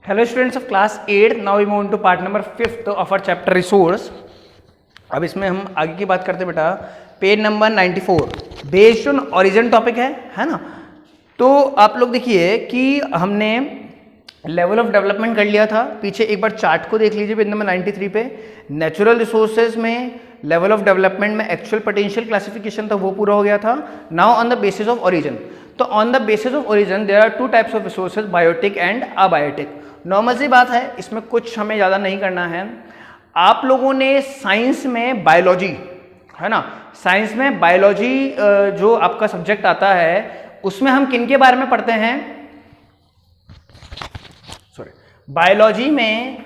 Hello students of class 8. Now we move to part number 5th of our chapter resource. अब इसमें हम आगे की बात करते हैं बेटा, page number 94 based on origin topic है ना। तो आप लोग देखिए कि हमने लेवल ऑफ डेवलपमेंट कर लिया था। पीछे एक बार चार्ट को देख लीजिए पेज नंबर 93 पे। नेचुरल रिसोर्सेज में लेवल ऑफ डेवलपमेंट में एक्चुअल पोटेंशियल क्लासिफिकेशन था, वो पूरा हो गया था। Now on the basis of origin, तो on the basis of origin there are two types of resources, biotic and abiotic. Normal सी बात है, इसमें कुछ हमें ज़्यादा नहीं करना है। आप लोगों ने साइंस में बायोलॉजी, है ना, साइंस में बायोलॉजी जो आपका सब्जेक्ट आता है उसमें हम किन के बारे में पढ़ते हैं? सॉरी, बायोलॉजी में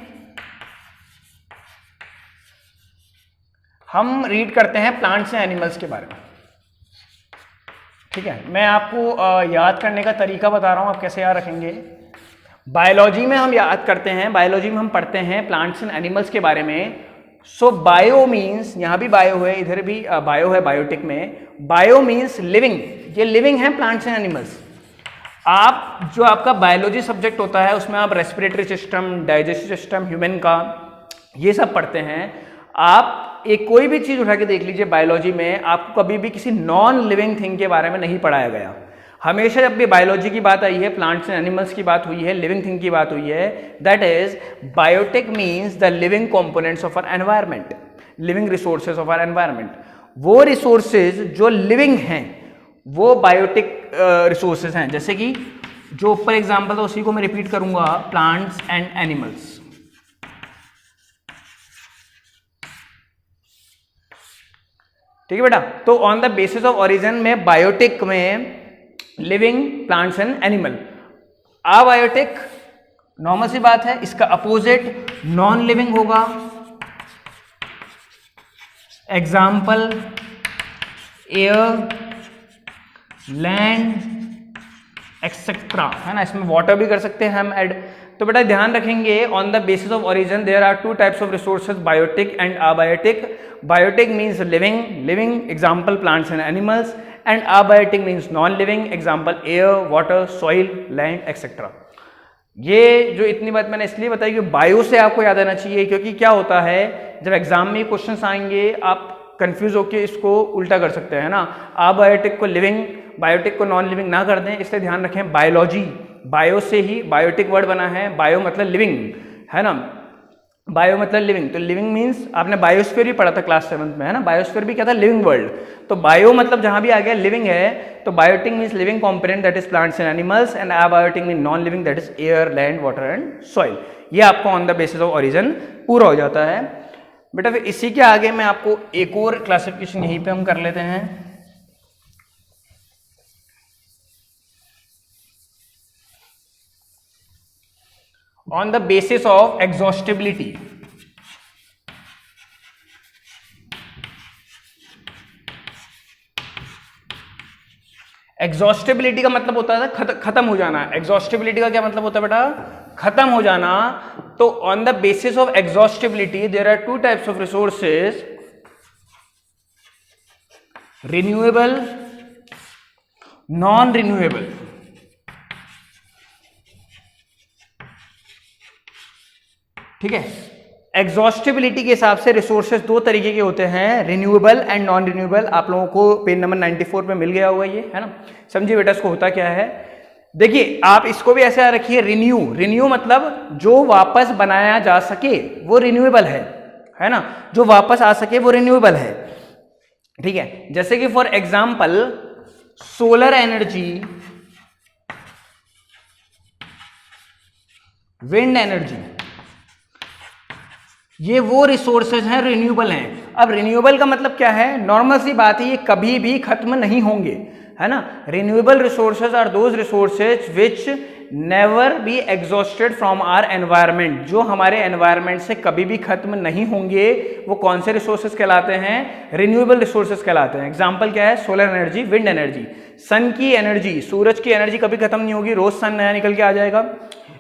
हम रीड करते हैं प्लांट्स एंड एनिमल्स के बारे में। ठीक है, मैं आपको याद करने का तरीका बता रहा हूं, आप कैसे याद रखेंगे। बायोलॉजी में हम याद करते हैं, बायोलॉजी में हम पढ़ते हैं प्लांट्स एंड एनिमल्स के बारे में। सो बायो मीन्स, यहां भी बायो है, इधर भी बायो है बायोटिक में। बायो मीन्स लिविंग, ये लिविंग है प्लांट्स एंड एनिमल्स। आप जो आपका बायोलॉजी सब्जेक्ट होता है उसमें आप respiratory system, digestive system human का, ये सब पढ़ते हैं। आप एक कोई भी चीज उठा के देख लीजिए बायोलॉजी में, आपको कभी भी किसी नॉन लिविंग थिंग के बारे में नहीं पढ़ाया गया। हमेशा जब भी बायोलॉजी की बात आई है, प्लांट्स एंड एनिमल्स की बात हुई है, लिविंग थिंग की बात हुई है, that is biotic means the living components of our environment, living resources of our environment. वो रिसोर्सेज जो लिविंग हैं वो बायोटिक रिसोर्सेज हैं। जैसे कि जो ऊपर एग्जाम्पल था उसी को मैं रिपीट करूंगा, प्लांट्स एंड एनिमल्स। ठीक है बेटा, तो on the basis of origin में बायोटिक में living plants and animal. Abiotic normal सी बात है, इसका अपोजिट नॉन लिविंग होगा। एग्जाम्पल एयर, लैंड एक्सेट्रा, है ना। इसमें वाटर भी कर सकते हैं हम ऐड। तो बेटा ध्यान रखेंगे, on the basis of origin there are two types of resources, biotic and abiotic. Biotic means living example plants and animals, and abiotic means non living example air, water, soil, land etcetera. ये जो इतनी बात मैंने इसलिए बताई कि bio से आपको याद आना चाहिए, क्योंकि क्या होता है जब एग्जाम में क्वेश्चंस आएंगे आप कंफ्यूज होकर इसको उल्टा कर सकते हैं ना। अबायोटिक को लिविंग, बायोटिक को नॉन लिविंग ना कर दें, इसलिए ध्यान रखें बायोलॉजी, बायो से ही बायोटिक वर्ड बना है। बायो मतलब लिविंग, है ना, बायो मतलब लिविंग। तो लिविंग मीन्स आपने बायोस्फीयर भी पढ़ा था क्लास 7th में, है ना। बायोस्फीयर भी क्या था? Living world. तो बायो मतलब जहां भी आ गया लिविंग है, तो biotic means living component that is plants and animals, and abiotic mean non living that is air, land, water and soil. ये आपको on the basis of origin पूरा हो जाता है बेटा। फिर इसी के आगे मैं आपको एक और क्लासिफिकेशन यहीं पे हम कर लेते हैं। On the basis of exhaustibility. Exhaustibility का मतलब होता है खत्म हो जाना। एग्जॉस्टिबिलिटी का क्या मतलब होता है बेटा? खत्म हो जाना। तो on the basis of exhaustibility there are two types of resources, renewable, non renewable. ठीक है, एग्जॉस्टिबिलिटी के हिसाब से रिसोर्सेज दो तरीके के होते हैं, रिन्यूएबल एंड नॉन रिन्यूएबल। आप लोगों को पेज नंबर 94 पे मिल गया होगा ये, है ना। समझिए बेटा इसको होता क्या है। देखिए आप इसको भी ऐसे रखिए, रिन्यू मतलब जो वापस बनाया जा सके वो रिन्यूएबल है ना, जो वापस आ सके वो रिन्यूएबल है। ठीक है, जैसे कि for example solar energy, wind energy, ये वो रिसोर्सेज हैं रिन्यूएबल हैं। अब रिन्यूएबल का मतलब क्या है? नॉर्मल सी बात है, ये कभी भी खत्म नहीं होंगे, है ना। Renewable resources are those resources which never be exhausted from our environment, जो हमारे एनवायरनमेंट से कभी भी खत्म नहीं होंगे। वो कौन से रिसोर्सेज कहलाते हैं? रिन्यूएबल रिसोर्सेज कहलाते हैं। एग्जाम्पल क्या है? Solar energy, wind energy. Sun की एनर्जी, सूरज की एनर्जी कभी खत्म नहीं होगी, रोज सन नया निकल के आ जाएगा।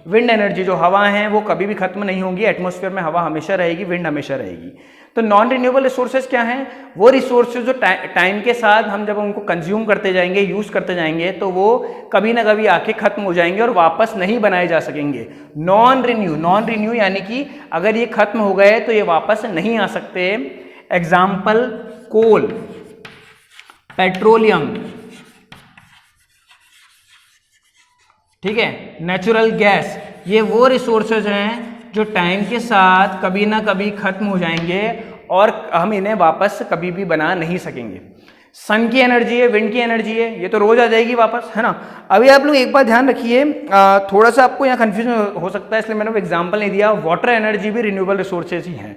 विंड एनर्जी जो हवा है वो कभी भी खत्म नहीं होंगी, एटमॉस्फेयर में हवा हमेशा रहेगी, विंड हमेशा रहेगी। तो नॉन रिन्यूएबल रिसोर्सेज क्या हैं? वो रिसोर्सेज जो टाइम के साथ हम जब उनको कंज्यूम करते जाएंगे, यूज करते जाएंगे, तो वो कभी ना कभी आके खत्म हो जाएंगे और वापस नहीं बनाए जा सकेंगे। नॉन रिन्यू यानी कि अगर ये खत्म हो गए तो ये वापस नहीं आ सकते। एग्जाम्पल कोल, पेट्रोलियम, ठीक है, नेचुरल गैस, ये वो रिसोर्सेज हैं जो टाइम के साथ कभी ना कभी खत्म हो जाएंगे और हम इन्हें वापस कभी भी बना नहीं सकेंगे। सन की एनर्जी है, विंड की एनर्जी है, ये तो रोज आ जाएगी वापस, है ना। अभी आप लोग एक बात ध्यान रखिए, थोड़ा सा आपको यहाँ कंफ्यूजन हो सकता है, इसलिए मैंने एग्जांपल नहीं दिया। वाटर एनर्जी भी रिन्यूएबल रिसोर्सेज ही हैं,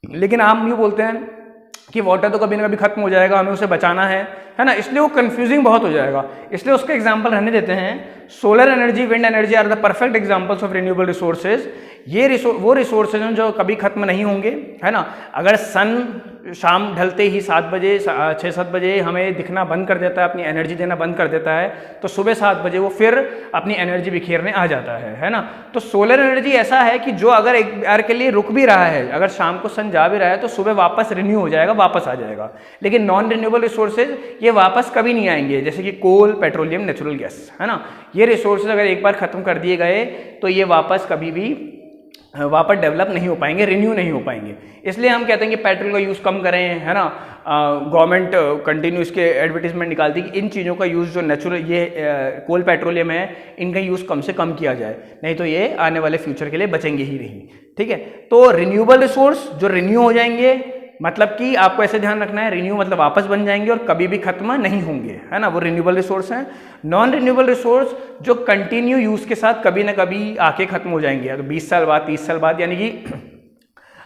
लेकिन आप यूँ बोलते हैं कि वाटर तो कभी ना कभी खत्म हो जाएगा, हमें उसे बचाना है ना, इसलिए वो कंफ्यूजिंग बहुत हो जाएगा, इसलिए उसका एग्जांपल रहने देते हैं। Solar energy, wind energy are the perfect examples of renewable resources. ये वो रिसोर्सेज हैं जो कभी खत्म नहीं होंगे, है ना। अगर सन शाम ढलते ही 7 बजे 6-7 बजे हमें दिखना बंद कर देता है, अपनी एनर्जी देना बंद कर देता है, तो सुबह 7 बजे वो फिर अपनी एनर्जी बिखेरने आ जाता है ना। तो सोलर एनर्जी ऐसा है कि जो अगर एक बार के लिए रुक भी रहा है, अगर शाम को सन जा भी रहा है तो सुबह वापस रिन्यू हो जाएगा, वापस आ जाएगा। लेकिन नॉन रिन्यूएबल रिसोर्सेज ये वापस कभी नहीं आएंगे, जैसे कि कोल, पेट्रोलियम, नेचुरल गैस, है ना। ये रिसोर्सेज अगर एक बार खत्म कर दिए गए तो ये वापस कभी भी वापस डेवलप नहीं हो पाएंगे, रिन्यू नहीं हो पाएंगे। इसलिए हम कहते हैं कि पेट्रोल का यूज़ कम करें, है ना। गवर्नमेंट कंटिन्यू इसके एडवर्टीजमेंट निकालती है कि इन चीज़ों का यूज़ जो नेचुरल ये कोल पेट्रोलियम है, इनका यूज़ कम से कम किया जाए, नहीं तो ये आने वाले फ्यूचर के लिए बचेंगे ही नहीं, ठीक है। तो रिन्यूएबल रिसोर्स जो रिन्यू हो जाएंगे, मतलब कि आपको ऐसे ध्यान रखना है, रिन्यू मतलब वापस बन जाएंगे और कभी भी खत्म नहीं होंगे, है ना, वो रिन्यूएबल रिसोर्स हैं। नॉन रिन्यूएबल रिसोर्स जो कंटिन्यू यूज के साथ कभी ना कभी आके खत्म हो जाएंगे, अगर 20 साल बाद, 30 साल बाद, यानी कि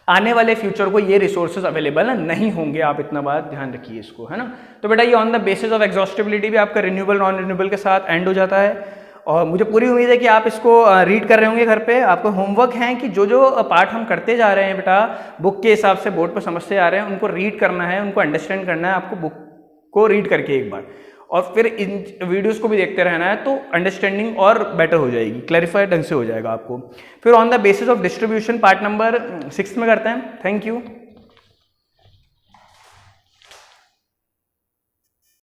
आने वाले फ्यूचर को ये रिसोर्सेज अवेलेबल नहीं होंगे। आप इतना बात ध्यान रखिए इसको, है ना। तो बेटा ये on the basis of exhaustibility भी आपका रिन्यूएबल नॉन रिन्यूएबल के साथ एंड हो जाता है। और मुझे पूरी उम्मीद है कि आप इसको रीड कर रहे होंगे घर पे। आपको होमवर्क है कि जो जो पार्ट हम करते जा रहे हैं बेटा, बुक के हिसाब से बोर्ड पर समझते आ रहे हैं, उनको रीड करना है, उनको अंडरस्टैंड करना है। आपको बुक को रीड करके एक बार, और फिर इन वीडियोस को भी देखते रहना है, तो अंडरस्टैंडिंग और बेटर हो जाएगी, क्लैरिफाइड ढंग से हो जाएगा आपको। फिर on the basis of distribution part number 6 में करते हैं। Thank you.